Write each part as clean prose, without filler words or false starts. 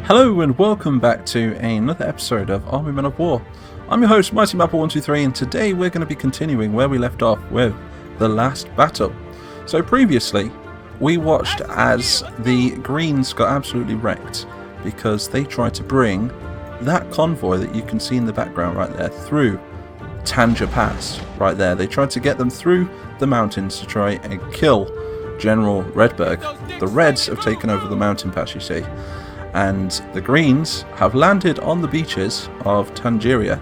Hello and welcome back to another episode of Army Men of War. I'm your host, Mighty Mapper123, and today we're going to be continuing where we left off with the last battle. So previously, we watched as the Greens got absolutely wrecked because they tried to bring that convoy that you can see in the background right there through Tanja Pass right there. They tried to get them through the mountains to try and kill General Redberg. The Reds have taken over the mountain pass, you see. And the Greens have landed on the beaches of Tangiria,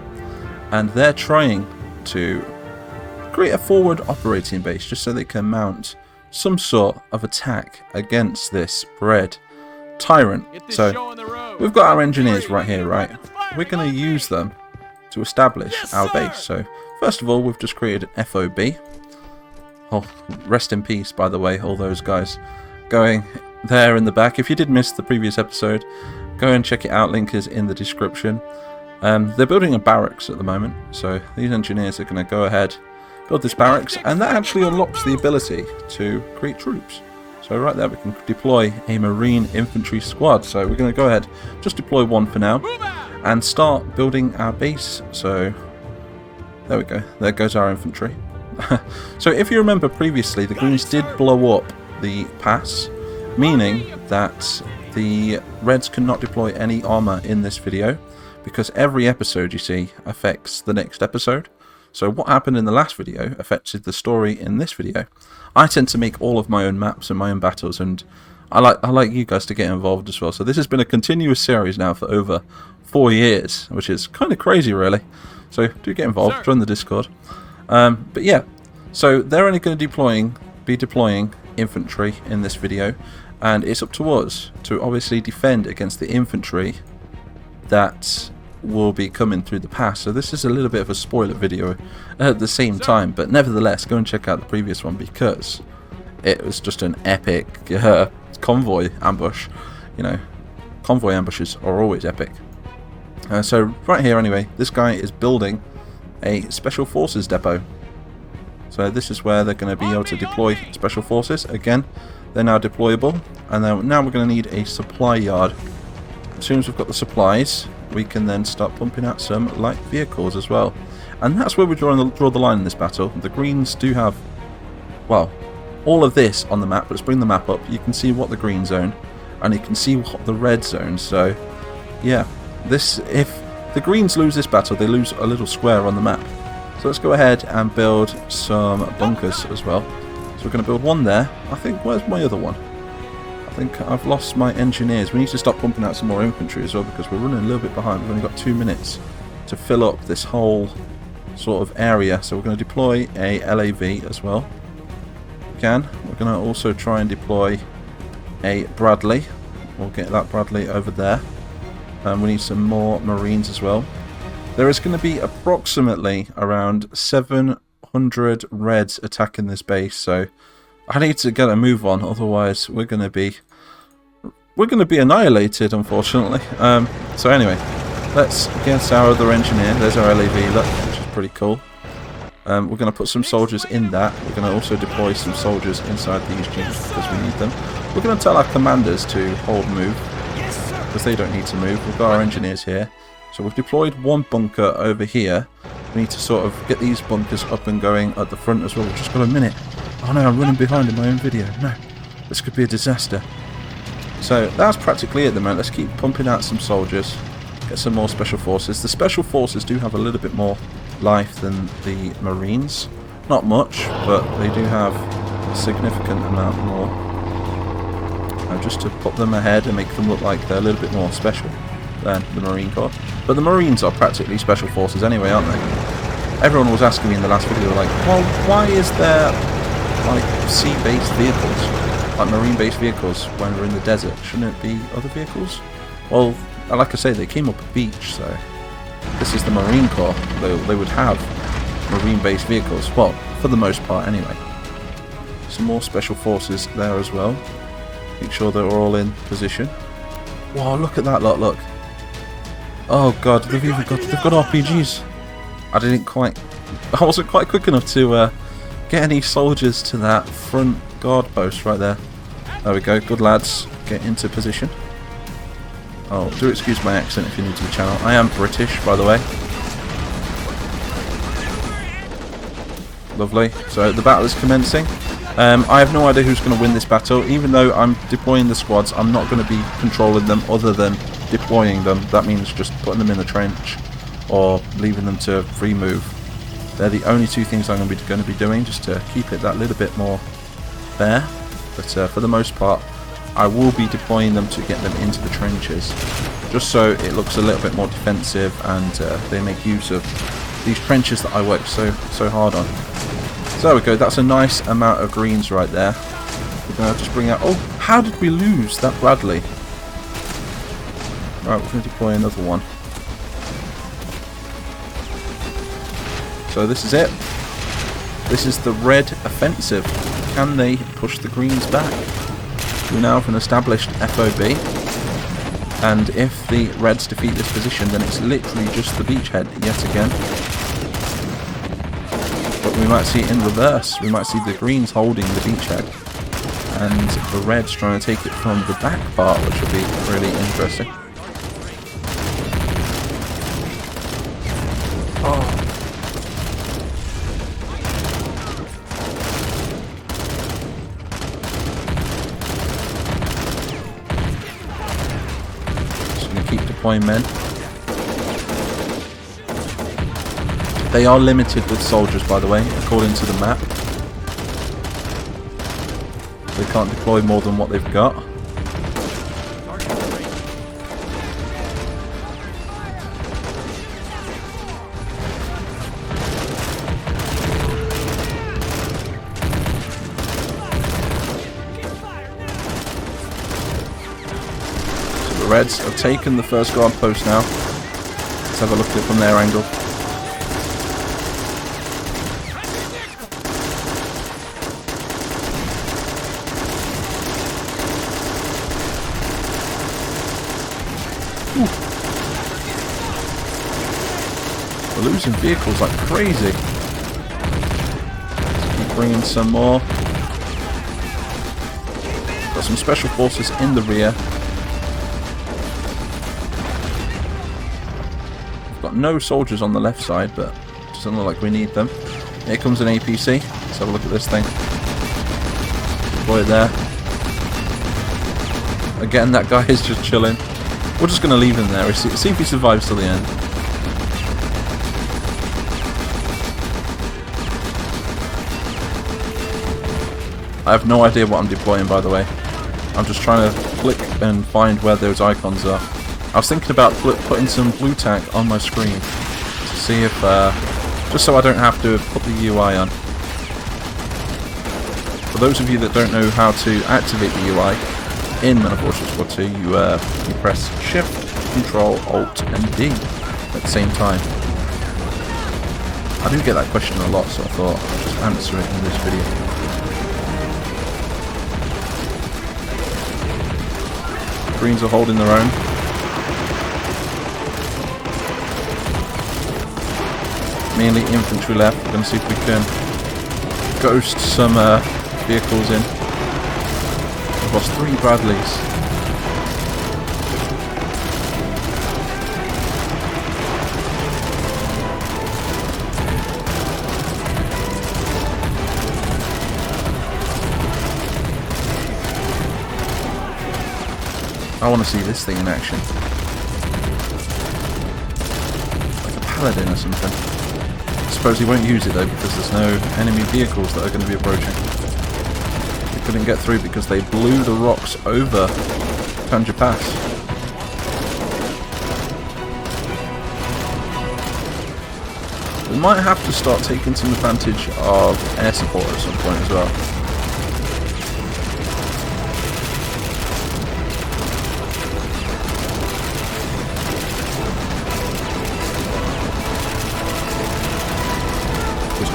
and they're trying to create a forward operating base just so they can mount some sort of attack against this Red Tyrant. So we've got our engineers right here, right? We're going to use them to establish our base. So first of all, we've just created an FOB. Oh, rest in peace, by the way, all those guys going there in the back. If you did miss the previous episode, go and check it out, link is in the description. They're building a barracks at the moment, so these engineers are going to go ahead, build this barracks, and that actually unlocks the ability to create troops. So right there we can deploy a Marine Infantry squad. So we're going to go ahead, just deploy one for now, and start building our base. So there we go, there goes our infantry. So if you remember previously, the Greens did blow up the pass, meaning that the Reds cannot deploy any armor in this video because every episode you see affects the next episode. So what happened in the last video affected the story in this video. I tend to make all of my own maps and my own battles, and I like you guys to get involved as well. So this has been a continuous series now for over 4 years, which is kind of crazy really. So do get involved, join the Discord. But yeah, so they're only going to be deploying infantry in this video, and it's up to us to obviously defend against the infantry that will be coming through the pass. So this is a little bit of a spoiler video at the same time, but nevertheless go and check out the previous one because it was just an epic convoy ambush. You know, convoy ambushes are always epic. So right here anyway, this guy is building a special forces depot. So this is where they're going to be able to deploy special forces. Again, they're now deployable, and now we're going to need a supply yard. As soon as we've got the supplies, we can then start pumping out some light vehicles as well. And that's where we draw the line in this battle. The Greens do have, well, all of this on the map, but let's bring the map up. You can see what the Greens own, and you can see what the Reds own. So yeah, if the Greens lose this battle, they lose a little square on the map. So let's go ahead and build some bunkers as well. So we're going to build one there. I think, where's my other one? I think I've lost my engineers. We need to start pumping out some more infantry as well because we're running a little bit behind. We've only got 2 minutes to fill up this whole sort of area. So we're going to deploy a LAV as well. We're going to also try and deploy a Bradley. We'll get that Bradley over there. And we need some more Marines as well. There is going to be approximately around 700 Reds attacking this base, so I need to get a move on, otherwise we're going to be annihilated, unfortunately. So anyway, let's get our other engineer. There's our LAV, look, which is pretty cool. We're going to put some soldiers in that. We're going to also deploy some soldiers inside these jeeps because we need them. We're going to tell our commanders to hold move because they don't need to move. We've got our engineers here. So we've deployed one bunker over here. We need to sort of get these bunkers up and going at the front as well. We've just got a minute. Oh no, I'm running behind in my own video. No, this could be a disaster. So that's practically it at the moment. Let's keep pumping out some soldiers. Get some more special forces. The special forces do have a little bit more life than the Marines. Not much, but they do have a significant amount more. Just to put them ahead and make them look like they're a little bit more special than the Marine Corps. But the Marines are practically special forces anyway, aren't they? Everyone was asking me in the last video, like, well, why is there like sea-based vehicles, like marine-based vehicles when we're in the desert? Shouldn't it be other vehicles? Well, like I say, they came up a beach, so this is the Marine Corps. They would have marine-based vehicles, well, for the most part anyway. Some more special forces there as well. Make sure they're all in position. Wow, look at that lot, look. Oh god, they've got RPGs. I wasn't quite quick enough to get any soldiers to that front guard post right there. There we go, good lads, get into position. Oh, do excuse my accent if you're new to the channel. I am British, by the way. Lovely. So the battle is commencing. I have no idea who's going to win this battle. Even though I'm deploying the squads, I'm not going to be controlling them other than deploying them. That means just putting them in the trench or leaving them to free move. They're the only two things I'm going to be doing, just to keep it that little bit more fair. But for the most part, I will be deploying them to get them into the trenches, just so it looks a little bit more defensive, and they make use of these trenches that I work so hard on. So there we go, that's a nice amount of greens right there. We're going to just bring out... Oh, how did we lose that Bradley? Right, we're going to deploy another one. So this is it. This is the red offensive. Can they push the greens back? We now have an established FOB. And if the reds defeat this position, then it's literally just the beachhead yet again. But we might see it in reverse. We might see the greens holding the beachhead, and the reds trying to take it from the back part, which will be really interesting. Oh. Just going to keep deploying men. They are limited with soldiers, by the way, according to the map. They can't deploy more than what they've got. So the Reds have taken the first guard post now. Let's have a look at it from their angle. We're losing vehicles like crazy. Keep bringing some more. Got some special forces in the rear. We've got no soldiers on the left side, but it doesn't look like we need them. Here comes an APC. Let's have a look at this thing. Deploy it there. Again, that guy is just chilling. We're just going to leave him there. See if he survives till the end. I have no idea what I'm deploying, by the way. I'm just trying to click and find where those icons are. I was thinking about putting some blue tack on my screen to see if, just so I don't have to put the UI on. For those of you that don't know how to activate the UI in Men of Warship Squad 2, you press Shift, Control, Alt, and D at the same time. I do get that question a lot, so I thought I'd just answer it in this video. Greens are holding their own. Mainly infantry left. We're going to see if we can ghost some vehicles in. We've lost 3 Bradleys. I want to see this thing in action. Like a paladin or something. I suppose he won't use it though because there's no enemy vehicles that are going to be approaching. They couldn't get through because they blew the rocks over Tanja Pass. We might have to start taking some advantage of air support at some point as well.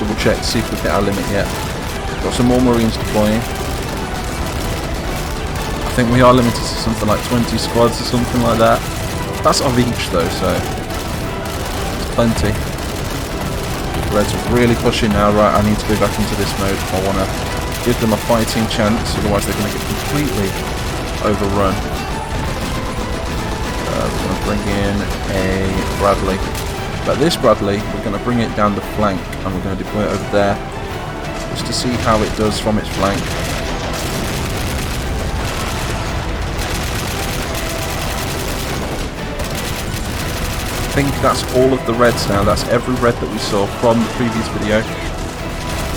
Double check to see if we've hit our limit yet. Got some more Marines deploying. I think we are limited to something like 20 squads or something like that. That's of each though, so it's plenty. Reds are really pushing now. Right, I need to go back into this mode if I want to give them a fighting chance, otherwise they're going to get completely overrun. bring in a Bradley. But this Bradley, we're going to bring it down the flank and we're going to deploy it over there just to see how it does from its flank. I think that's all of the reds now. That's every red that we saw from the previous video.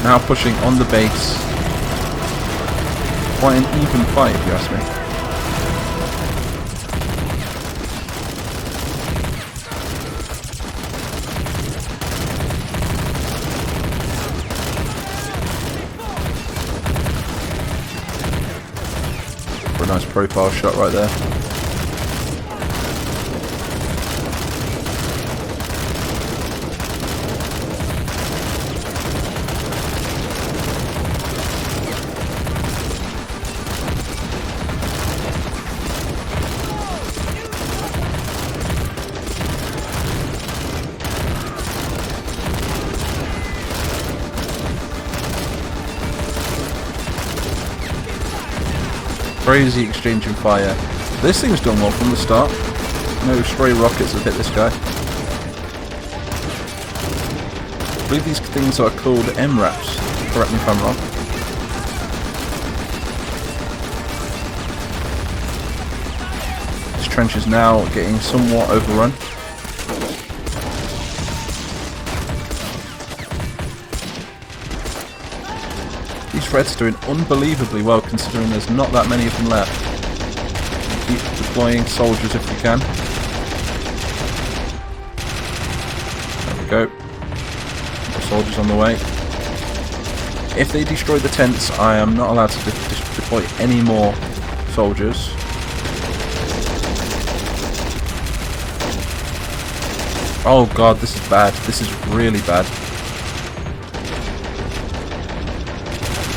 Now pushing on the base. Quite an even fight if you ask me. For a nice profile shot right there. Crazy exchanging fire. This thing's done well from the start. No stray rockets have hit this guy. I believe these things are called MRAPs. Correct me if I'm wrong. This trench is now getting somewhat overrun. These Reds are doing unbelievably well considering there's not that many of them left. Keep deploying soldiers if we can. There we go. More soldiers on the way. If they destroy the tents, I am not allowed to deploy any more soldiers. Oh god, this is bad. This is really bad.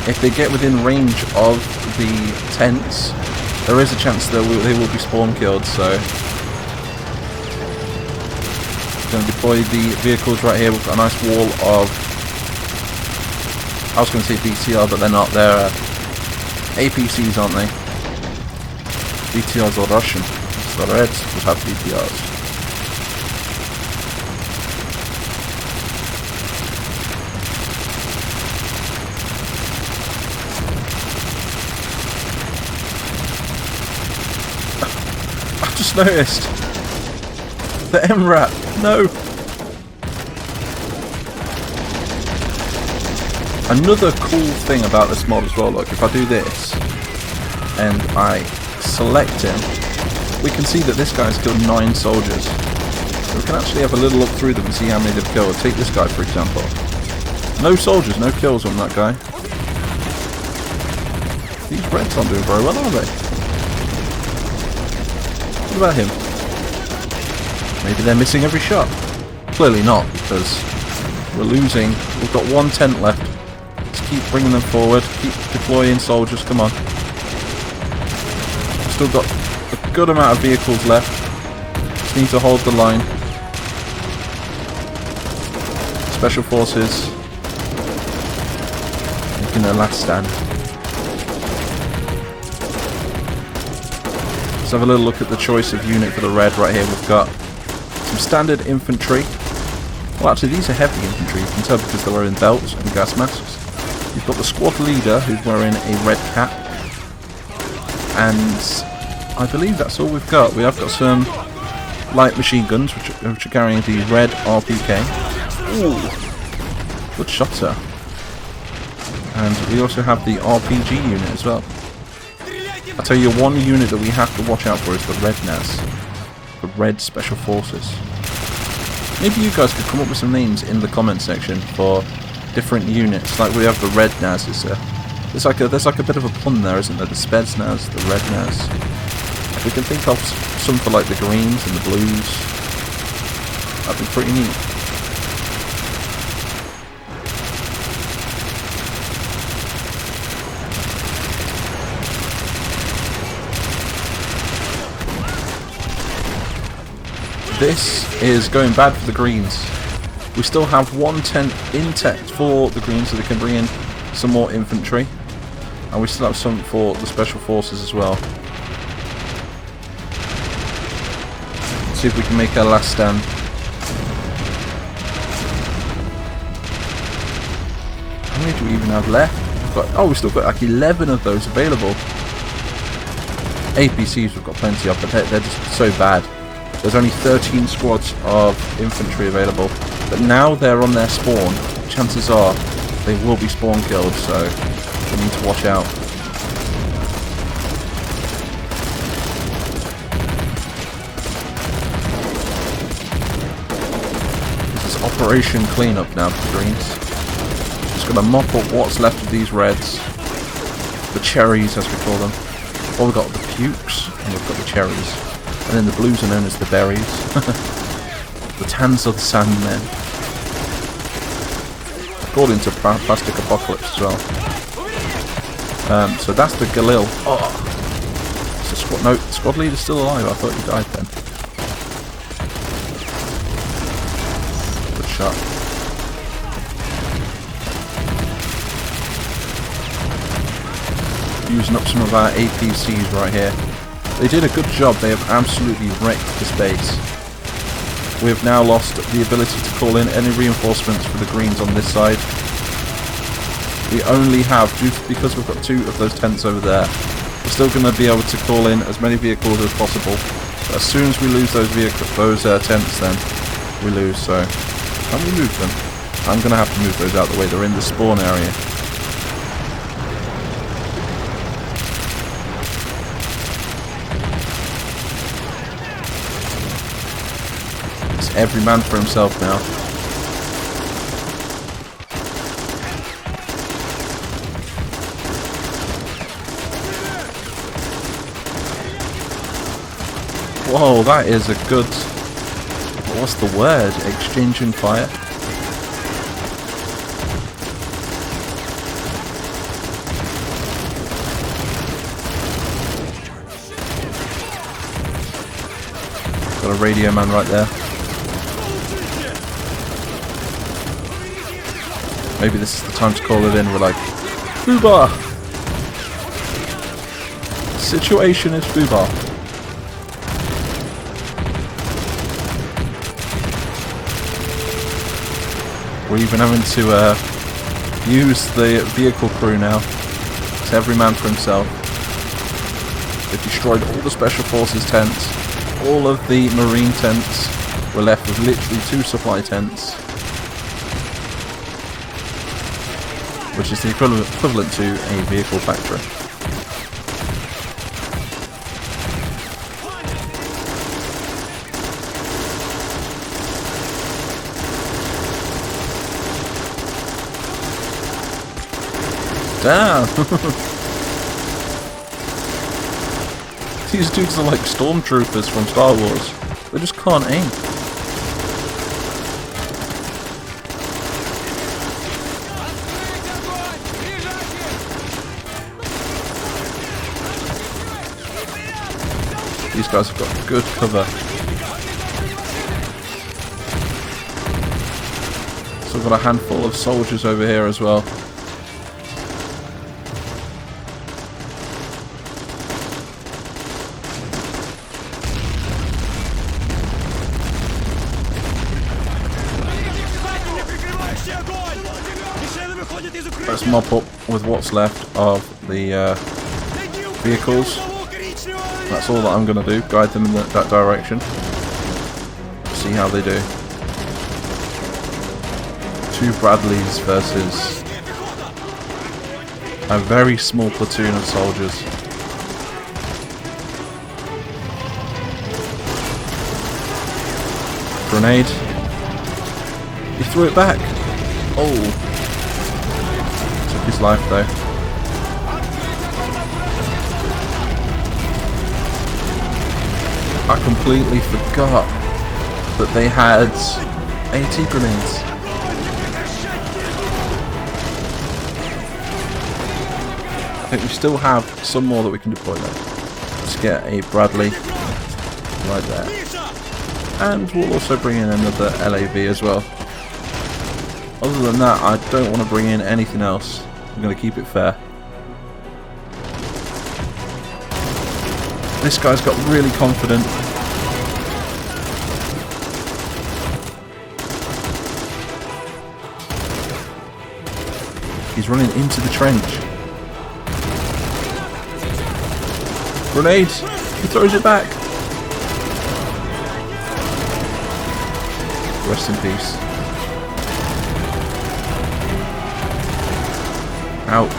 If they get within range of the tents, there is a chance that they will be spawn killed, so I'm going to deploy the vehicles right here. We've got a nice wall of, I was going to say BTR, but they're not, they're APCs, aren't they? BTRs are Russian, so the Reds would have BTRs. Just noticed the MRAP. No. Another cool thing about this mod as well. Look, if I do this and I select him, we can see that this guy's killed 9 soldiers. So we can actually have a little look through them and see how many they've killed. Take this guy for example. No soldiers, no kills on that guy. These Reds aren't doing very well, are they? What about him? Maybe they're missing every shot. Clearly not, because we're losing. We've got 1 tent left. Let's keep bringing them forward. Keep deploying soldiers. Come on. Still got a good amount of vehicles left. Just need to hold the line. Special forces making their last stand. Let's have a little look at the choice of unit for the Red right here. We've got some standard infantry. Well, actually, these are heavy infantry. You can tell because they're wearing belts and gas masks. You've got the squad leader who's wearing a red cap. And I believe that's all we've got. We have got some light machine guns which are carrying the Red RPK. Ooh, good shotter. And we also have the RPG unit as well. I'll tell you one unit that we have to watch out for is the Red NAS. The Red Special Forces. Maybe you guys could come up with some names in the comment section for different units. Like we have the Red NAS. There's like a bit of a pun there, isn't there? The Speds NAS, the Red NAS. If we can think of some for like the greens and the blues, that'd be pretty neat. This is going bad for the greens. We still have 1 tent intact for the greens so they can bring in some more infantry. And we still have some for the special forces as well. See if we can make our last stand. How many do we even have left? We've still got like 11 of those available. APCs we've got plenty of, but they're just so bad. There's only 13 squads of infantry available, but now they're on their spawn. Chances are they will be spawn killed, so we need to watch out. This is Operation Cleanup now for the Greens. Just gonna mop up what's left of these reds. The cherries, as we call them. Well, we've got the pukes, and we've got the cherries. And then the blues are known as the berries. The tans are the sandmen. According to Plastic Apocalypse as well. So that's the Galil. Oh! It's the squad, no, the squad leader's still alive. I thought he died then. Good shot. Using up some of our APCs right here. They did a good job. They have absolutely wrecked this base. We have now lost the ability to call in any reinforcements for the Greens on this side. We only have, because we've got 2 of those tents over there, we're still going to be able to call in as many vehicles as possible. But as soon as we lose those tents, then we lose. So, can we move them? I'm going to have to move those out the way. They're in the spawn area. Every man for himself now. Whoa, that is a good... What's the word? Exchanging fire? Got a radio man right there. Maybe this is the time to call it in. We're like, Fubar! Situation is Fubar. We're even having to use the vehicle crew now. It's every man for himself. They've destroyed all the Special Forces tents. All of the Marine tents. We're left with literally 2 supply tents. Which is the equivalent to a vehicle factory. Damn! These dudes are like stormtroopers from Star Wars. They just can't aim. These guys have got good cover. So we've got a handful of soldiers over here as well. Let's mop up with what's left of the vehicles. That's all that I'm going to do, guide them in that direction. See how they do. 2 Bradleys versus a very small platoon of soldiers. Grenade. He threw it back. Oh. Took his life though. I completely forgot that they had AT grenades. I think we still have some more that we can deploy there. Let's get a Bradley right there. And we'll also bring in another LAV as well. Other than that, I don't want to bring in anything else. I'm going to keep it fair. This guy's got really confident. He's running into the trench. Grenade! He throws it back. Rest in peace. Ouch.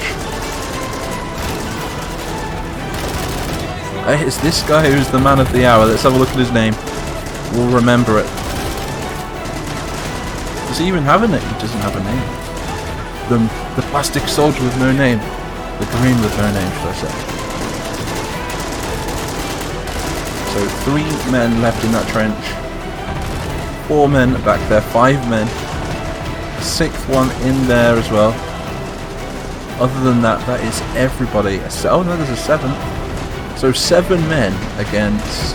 It's this guy who's the man of the hour. Let's have a look at his name. We'll remember it. Does he even have a name? He doesn't have a name. The plastic soldier with no name. The green with no name, should I say. So 3 men left in that trench. 4 men back there. 5 men. A 6th one in there as well. Other than that, that is everybody. Oh no, there's a 7th. So 7 men against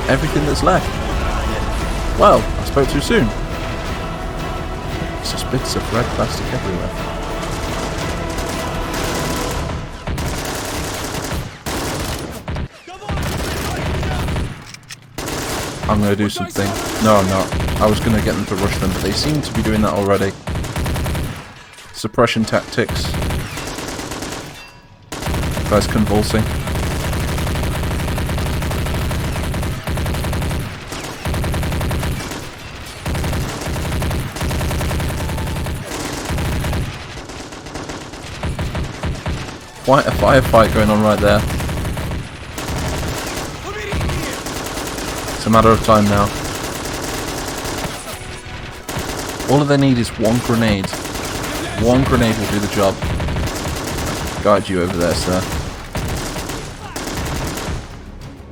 everything that's left. Well, I spoke too soon. It's just bits of red plastic everywhere. I'm going to do something. No, I'm not. I was going to get them to rush them, but they seem to be doing that already. Suppression tactics. Guy's convulsing. Quite a firefight going on right there. It's a matter of time now. All they need is 1 grenade. 1 grenade will do the job. Guide you over there, sir.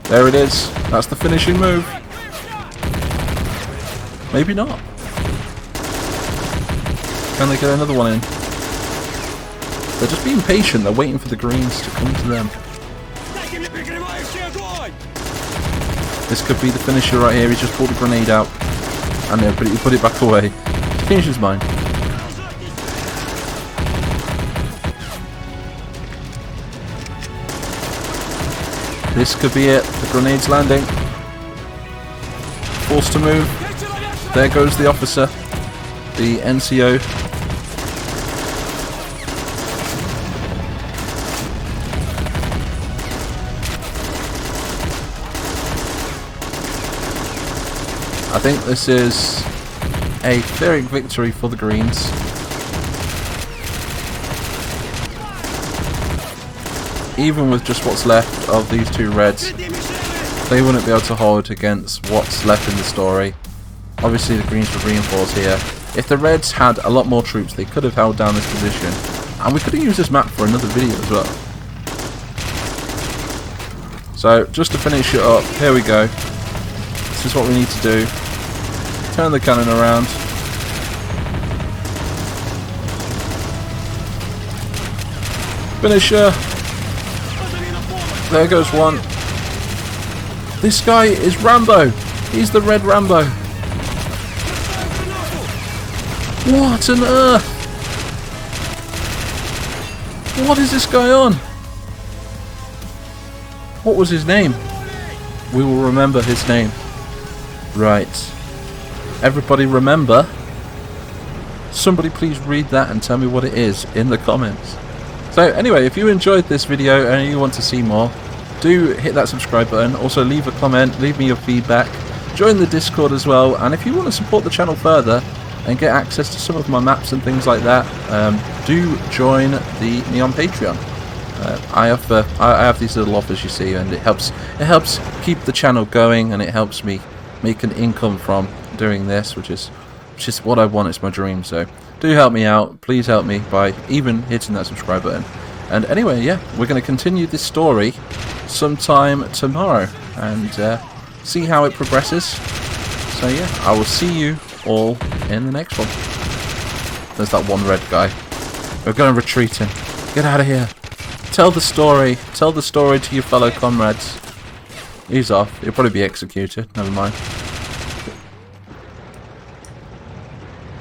There it is. That's the finishing move. Maybe not. Can they get another one in? They're just being patient. They're waiting for the greens to come to them. This could be the finisher right here. He's just pulled a grenade out. And then he put it back away. Change his mind. This could be it. The grenade's landing. Forced to move. There goes the officer. The NCO. I think this is a Pyrrhic victory for the Greens. Even with just what's left of these 2 Reds, they wouldn't be able to hold against what's left in the story. Obviously the Greens would reinforce here. If the Reds had a lot more troops, they could have held down this position. And we could have used this map for another video as well. So, just to finish it up, here we go. This is what we need to do. Turn the cannon around. Finisher. There goes one. This guy is Rambo. He's the Red Rambo. What on earth? What is this guy on? What was his name? We will remember his name. Right. Everybody remember? Somebody please read that and tell me what it is in the comments. So anyway, if you enjoyed this video and you want to see more, do hit that subscribe button. Also leave a comment, leave me your feedback, join the Discord as well, and if you want to support the channel further and get access to some of my maps and things like that, do join the Neon Patreon. I have these little offers, you see, and it helps keep the channel going, and it helps me make an income from doing this, which is what I want. It's my dream. So do help me out. Please help me by even hitting that subscribe button. And anyway, yeah, we're going to continue this story sometime tomorrow and see how it progresses. So yeah, I will see you all in the next one. There's that one red guy. We're going to retreat him. Get out of here. Tell the story. Tell the story to your fellow comrades. He's off. He'll probably be executed. Never mind.